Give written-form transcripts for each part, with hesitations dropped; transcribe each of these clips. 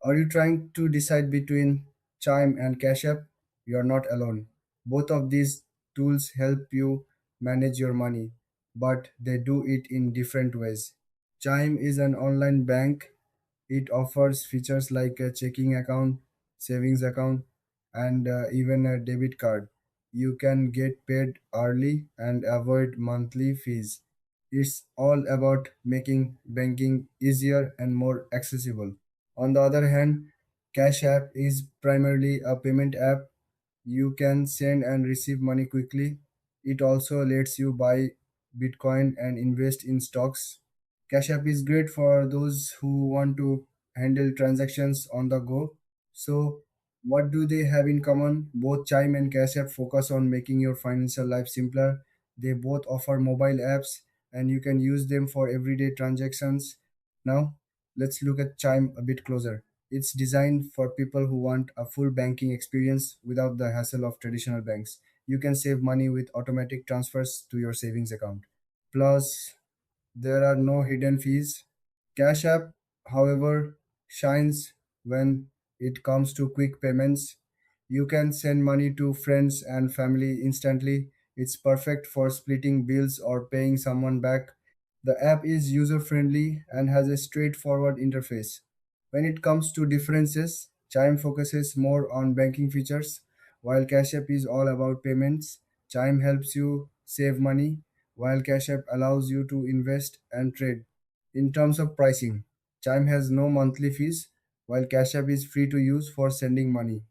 Are you trying to decide between Chime and Cash App? You're not alone. Both of these tools help you manage your money, but they do it in different ways. Chime is an online bank. It offers features like a checking account, savings account, and even a debit card. You can get paid early and avoid monthly fees. It's all about making banking easier and more accessible. On the other hand, Cash App is primarily a payment app. You can send and receive money quickly. It also lets you buy Bitcoin and invest in stocks. Cash App is great for those who want to handle transactions on the go. So, what do they have in common? Both Chime and Cash App focus on making your financial life simpler. They both offer mobile apps and you can use them for everyday transactions. Now, let's look at Chime a bit closer. It's designed for people who want a full banking experience without the hassle of traditional banks. You can save money with automatic transfers to your savings account. Plus, there are no hidden fees. Cash App, however, shines when it comes to quick payments. You can send money to friends and family instantly. It's perfect for splitting bills or paying someone back. The app is user friendly and has a straightforward interface. When it comes to differences, Chime focuses more on banking features, while Cash App is all about payments. Chime helps you save money, while Cash App allows you to invest and trade. In terms of pricing, Chime has no monthly fees, while Cash App is free to use for sending money.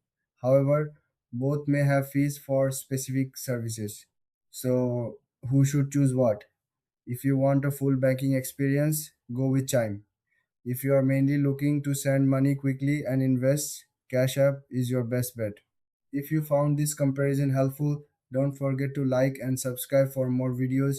However, both may have fees for specific services. So, who should choose what? If you want a full banking experience, go with Chime. If you are mainly looking to send money quickly and invest, Cash App is your best bet. If you found this comparison helpful, don't forget to like and subscribe for more videos.